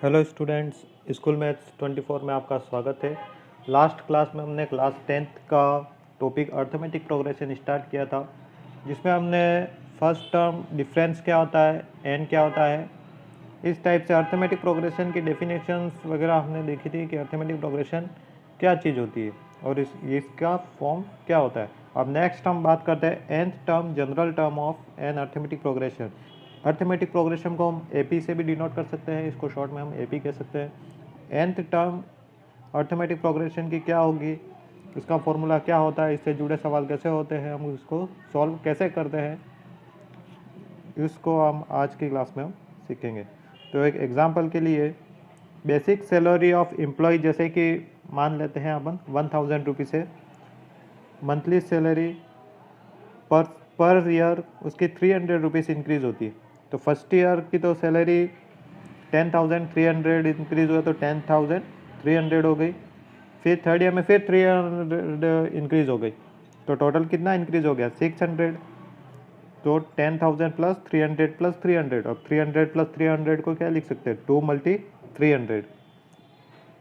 Hello students, school maths 24 में आपका स्वागत है। लास्ट क्लास में हमने क्लास 10th का टॉपिक अर्थमेटिक प्रोग्रेशन स्टार्ट किया था, जिसमें हमने फर्स्ट टर्म डिफरेंस क्या होता है, एन क्या होता है, इस टाइप से अर्थमेटिक प्रोग्रेशन की डेफिनेशंस वगैरह हमने देखी थी कि अर्थमेटिक प्रोग्रेशन क्या चीज़ होती है और इसका फॉर्म क्या होता है। अब नेक्स्ट हम बात करते हैं nth term, general term of an arithmetic progression. Arithmetic progression को हम एपी से भी डिनोट कर सकते हैं, इसको शॉर्ट में हम एपी कह सकते हैं। nth टर्म अर्थमेटिक प्रोग्रेशन की क्या होगी, इसका फॉर्मूला क्या होता है, इससे जुड़े सवाल कैसे होते हैं, हम इसको सॉल्व कैसे करते हैं, इसको हम आज की क्लास में हम सीखेंगे। तो एक एग्जांपल के लिए बेसिक सैलरी ऑफ एम्प्लॉय, जैसे कि मान लेते हैं अपन 1000 रुपीज़ है मंथली सैलरी पर ईयर, उसकी 300 रुपीज़ इंक्रीज़ होती है। तो फर्स्ट ईयर की तो सैलरी 10,300 इंक्रीज़ हुआ तो 10,300 हो गई। फिर थर्ड ईयर में फिर 300 इंक्रीज़ हो गई, तो टोटल कितना इंक्रीज़ हो गया 600। तो 10,000 प्लस 300 अब 300 प्लस 300 को क्या लिख सकते हैं, 2 मल्टी 300।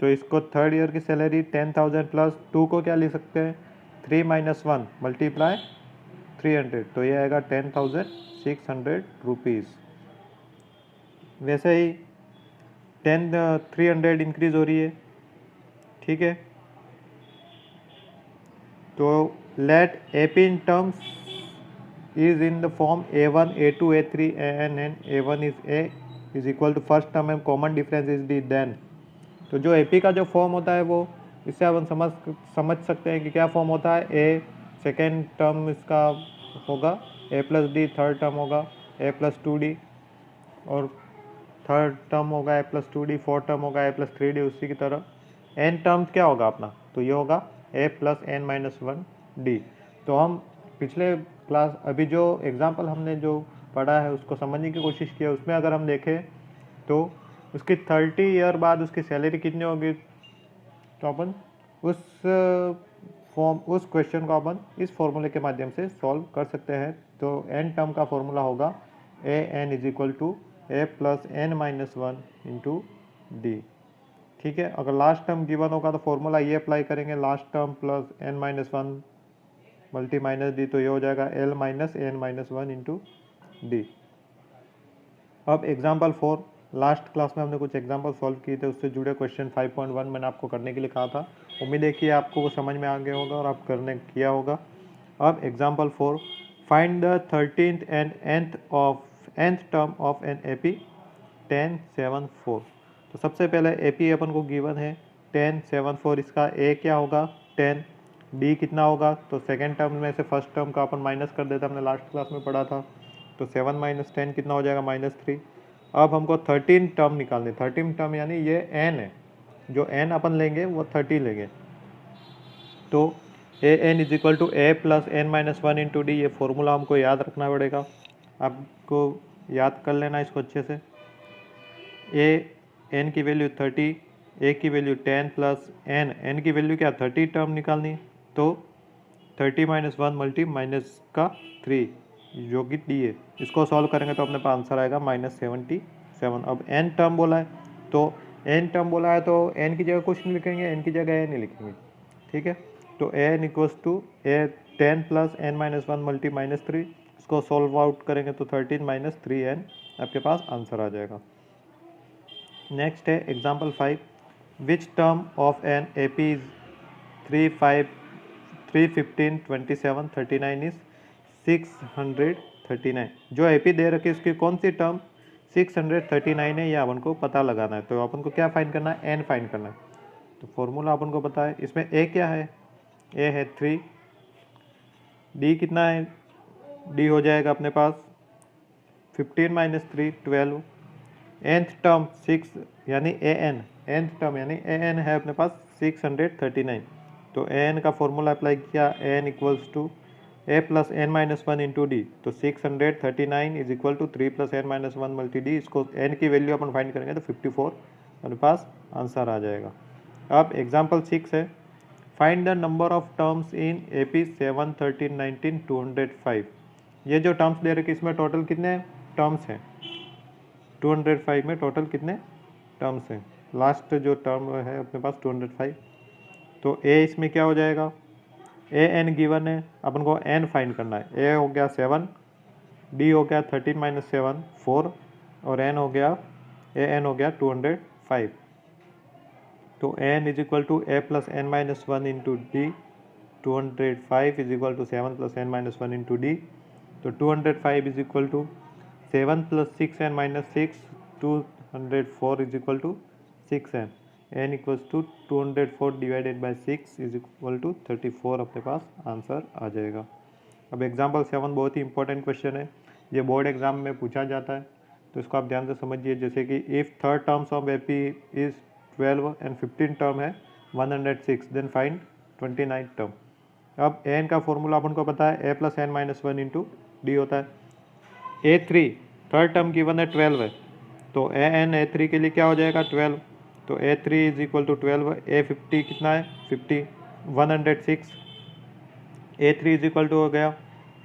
तो इसको थर्ड ईयर की सैलरी 10,000 प्लस 2 को क्या लिख सकते हैं, 3 माइनस 1 मल्टीप्लाई 300, तो ये आएगा 10,600 रुपीज़। वैसे ही 300 इंक्रीज हो रही है, ठीक है। तो let AP in terms is in the form A1 A2 A3 AN and A1 is equal to first term and common difference is D then. तो जो एपी का जो फॉर्म होता है वो इससे अपन समझ सकते हैं कि क्या फॉर्म होता है। ए सेकेंड टर्म इसका होगा A plus D, third term होगा A प्लस 2D, और थर्ड टर्म होगा A plus 2D, fourth term होगा A प्लस 3D। उसी की तरह एन टर्म क्या होगा अपना, तो ये होगा A plus n minus 1D। तो हम पिछले क्लास अभी जो एग्जाम्पल हमने जो पढ़ा है उसको समझने की कोशिश की है, उसमें अगर हम देखें तो उसकी 30 ईयर बाद उसकी सैलरी कितनी होगी, तो अपन उस क्वेश्चन को अपन इस फॉर्मूले के माध्यम से सॉल्व कर सकते हैं। तो एन टर्म का फॉर्मूला होगा AN is equal to A plus n minus 1 into D, ठीक है। अगर लास्ट टर्म गिवन होगा तो फॉर्मूला ये अप्लाई करेंगे, last term plus n minus 1 multi minus D, तो ये हो जाएगा L minus n minus 1 into D. अब एग्जाम्पल 4, लास्ट क्लास में हमने कुछ एग्जाम्पल सॉल्व किए थे, उससे जुड़े क्वेश्चन 5.1 मैंने आपको करने के लिए कहा था। उम्मीद है कि आपको वो समझ में आ गया होगा और आप करने किया होगा। अब example 4, find the 13th and nth term of an AP 10, 7, 4। तो सबसे पहले एपी अपन को गिवन है 10, 7, 4, इसका ए क्या होगा 10, डी कितना होगा, तो सेकेंड टर्म में से फर्स्ट टर्म का अपन माइनस कर देते, हमने लास्ट क्लास में पढ़ा था। तो 7 माइनस 10 कितना हो जाएगा -3। अब हमको 13 टर्म निकालनी, 13 टर्म यानी ये एन है, जो एन अपन लेंगे वो 30 लेंगे। तो ए n is equal to A plus n minus 1 into d, ये फॉर्मूला हमको याद रखना पड़ेगा, आपको याद कर लेना इसको अच्छे से। ए एन की वैल्यू 30, ए की वैल्यू 10 प्लस एन की वैल्यू क्या 30 टर्म निकालनी, तो 30 माइनस 1 मल्टी माइनस का 3 जो कि डी है, इसको सॉल्व करेंगे तो अपने पास आंसर आएगा -77। अब एन टर्म बोला है, तो एन टर्म बोला है तो एन की जगह कुछ नहीं लिखेंगे, एन की जगह एन ही लिखेंगे, ठीक है। तो n equals to a 10 plus n minus 1 multi -3, इसको सॉल्व आउट करेंगे तो 13 माइनस 3n आपके पास आंसर आ जाएगा। नेक्स्ट है example 5, which term of an A P is 3, 5, 3, 15, 27, 39 is 639। जो एपी दे रखी है उसकी कौन सी टर्म 639 है, यह अपन को पता लगाना है। तो अपन को क्या फाइंड करना है, एन फाइंड करना है। तो फॉर्मूला अपन को पता है, इसमें ए क्या है, ए है 3, डी कितना है, डी हो जाएगा अपने पास 15 माइनस 3 12, nth टर्म 6 यानी ए एन, nth टर्म यानी ए एन है अपने पास 639। तो ए एन का फॉर्मूला अप्लाई किया, n equals to A plus n minus 1 into D, तो 639 is equal to 3 plus n minus 1 multi D, इसको एन की वैल्यू अपन फाइंड करेंगे तो 54 अपने पास आंसर आ जाएगा। अब एग्जाम्पल 6 है, find the number of terms in A P 7, 13, 19, 205। ये जो टर्म्स दे रखे इसमें टोटल कितने टर्म्स हैं, 205 में टोटल कितने टर्म्स हैं, लास्ट जो टर्म है अपने पास 205, तो ए इसमें क्या हो जाएगा, ए एन गिवन है, अपन को एन फाइंड करना है। ए हो गया 7, डी हो गया 13 - 7 4, और एन हो गया ए एन हो गया 205। तो n is equal to A plus n minus 1 into D, 205 is equal to 7 plus n minus 1 into D. तो 205 is equal to 7 plus 6 n minus 6, 204 is equal to 6n, n equals to 204 divided by 6 is equal to 34 अपने पास answer आ जाएगा। अब example 7 बहुत ही important question है, ये board exam में पूछा जाता है, तो इसको आप ध्यान से समझिए। जैसे कि if third terms of AP is 12 and 15 term है 106, देन फाइंड 29 टर्म। अब एन का फॉर्मूला अपन को पता है, a plus n minus 1 into d होता है। A3 थर्ड टर्म गिवन है 12 है, तो ए एन A3 के लिए क्या हो जाएगा 12, तो A3 is equal to 12, A50 कितना है 50, 106, A3 इज इक्वल टू हो गया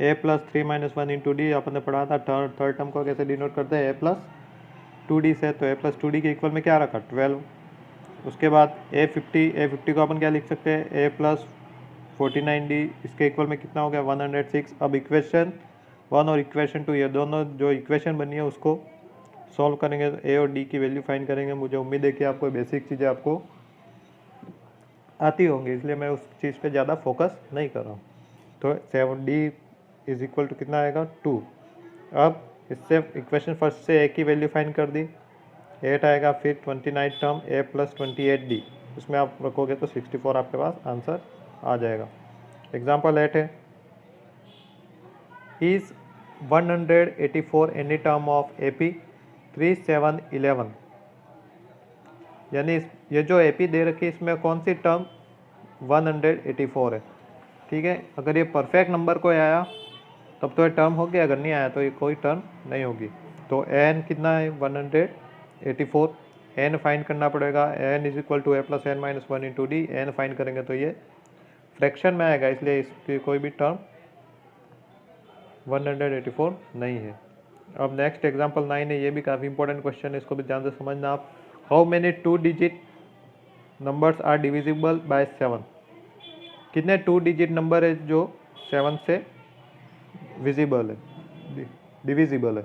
A plus 3 minus 1 into d. अपन ने पढ़ा था थर्ड टर्म को कैसे डिनोट करते हैं, A प्लस 2D से, तो A प्लस 2D के इक्वल में क्या रखा 12। उसके बाद A50 को अपन क्या लिख सकते हैं, A प्लस 49D, इसके इक्वल में कितना हो गया 106। अब इक्वेशन 1 और इक्वेशन 2, ये दोनों जो इक्वेशन बनी है उसको सॉल्व करेंगे, तो ए और डी की वैल्यू फाइंड करेंगे। मुझे उम्मीद है कि आपको बेसिक चीज़ें आपको आती होंगी, इसलिए मैं उस चीज़ पे ज़्यादा फोकस नहीं कर रहा हूँ। तो 7D इज इक्वल टू कितना आएगा 2। अब इससे इक्वेशन फर्स्ट से ए की वैल्यू फाइंड कर दी, 8 आएगा, फिर 29 टर्म ए प्लस 28D, उसमें आप रखोगे तो 64 आपके पास आंसर आ जाएगा। एग्जाम्पल 8 है, is 184 any term of AP 3, 7, 11, यानी ये जो AP दे रखी है इसमें कौन सी टर्म 184 है। ठीक है, अगर ये परफेक्ट नंबर कोई आया तब तो ये टर्म होगी, अगर नहीं आया तो ये कोई टर्म नहीं होगी। तो n कितना है 184, n फाइंड करना पड़ेगा, n is equal to A plus n minus 1 into D. n find करेंगे तो ये फ्रैक्शन में आएगा, इसलिए इसकी कोई भी टर्म 184 नहीं है। अब नेक्स्ट एग्जांपल 9 है, ये भी काफ़ी इंपॉर्टेंट क्वेश्चन है, इसको भी ध्यान से समझना आप। How many 2 digit numbers are divisible by 7, कितने 2 डिजिट नंबर है जो 7 से विजिबल है, डिविजिबल है।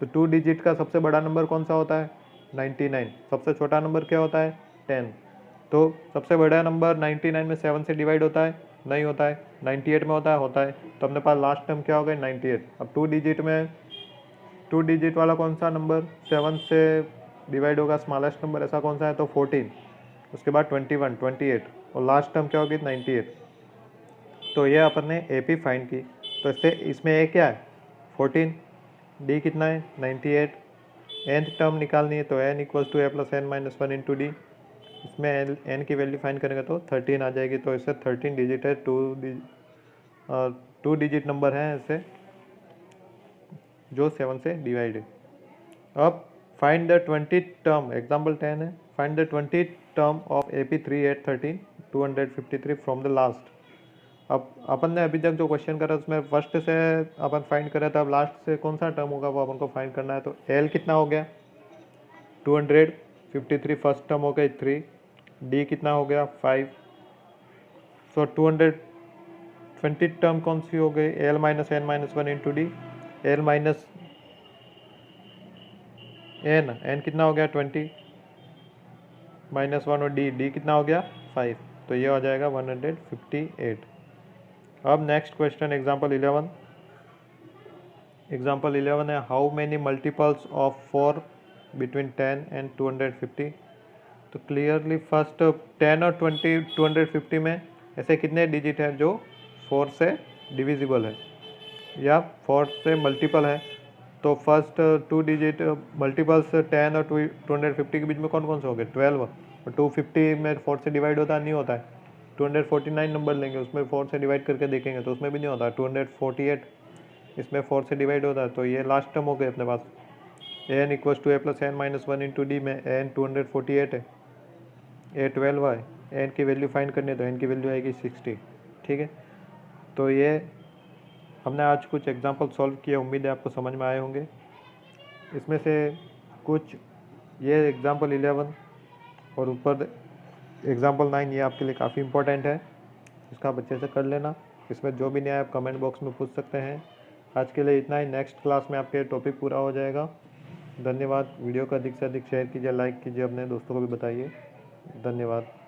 तो 2 डिजिट का सबसे बड़ा नंबर कौन सा होता है 99, सबसे छोटा नंबर क्या होता है 10। तो सबसे बड़ा नंबर 99 में 7 से डिवाइड होता है, नहीं होता है। 98 में होता है, तो अपने पास लास्ट टर्म क्या हो गया 98। अब 2 डिजिट में 2 डिजिट वाला कौन सा नंबर 7 से डिवाइड होगा, स्मॉलेस्ट नंबर ऐसा कौन सा है, तो 14, उसके बाद 21, 28, और लास्ट टर्म क्या होगी 98। तो ये अपन ने AP फाइंड की, तो इससे इसमें ए क्या है 14, डी कितना है 98, nth टर्म निकालनी है, तो n equals to A plus n minus 1 into D. इसमें n की वैल्यू फाइंड करेंगे तो 13 आ जाएगी, तो इससे 13 डिजिट है, 2 डिजिट नंबर है ऐसे जो 7 से डिवाइड है। अब फाइंड द 20 टर्म, एग्जाम्पल 10 है, find the 20 term of AP 3, 8, 13, 253 from the last. अब अपन ने अभी तक जो क्वेश्चन करा उसमें फर्स्ट से अपन फाइंड करा था, अब लास्ट से कौन सा टर्म होगा वो अपन को फाइंड करना है। तो L कितना हो गया 253, फर्स्ट टर्म हो गई 3, D कितना हो गया 5, सो 220 टर्म कौन सी हो गई L minus n minus 1 into D. L minus n कितना हो गया 20 माइनस 1, और D कितना हो गया 5, तो ये हो जाएगा 158। अब नेक्स्ट क्वेश्चन एग्जाम्पल 11। एग्जाम्पल 11 है, how many multiples of 4 between 10 and 250। तो क्लियरली फर्स्ट 10 और 250 में ऐसे कितने डिजिट हैं जो 4 से डिविजिबल है या 4 से मल्टीपल है। तो फर्स्ट 2 डिजिट मल्टीपल्स 10 और 250 के बीच में कौन कौन से हो गए 12, और 250 में 4 से डिवाइड होता है, नहीं होता है। 249 नंबर लेंगे, उसमें 4 से डिवाइड करके देखेंगे तो उसमें भी नहीं होता। 248 इसमें 4 से डिवाइड होता है, तो ये लास्ट टर्म हो गए अपने पास। n equals to A plus n minus 1 into D में n 248 है, a 12 है, n की वैल्यू फाइंड करनी है तो n की वैल्यू आएगी 60। ठीक है, तो ये हमने आज कुछ एग्जाम्पल सॉल्व किए, उम्मीद है आपको समझ में आए होंगे। इसमें से कुछ ये एग्जाम्पल 11 और ऊपर एग्जाम्पल 9 ये आपके लिए काफ़ी इंपॉर्टेंट है, इसका आप अच्छे से कर लेना। इसमें जो भी नहीं आया आप कमेंट बॉक्स में पूछ सकते हैं। आज के लिए इतना ही, नेक्स्ट क्लास में आपके टॉपिक पूरा हो जाएगा। धन्यवाद। वीडियो को अधिक से अधिक शेयर कीजिए, लाइक कीजिए, अपने दोस्तों को भी बताइए। धन्यवाद।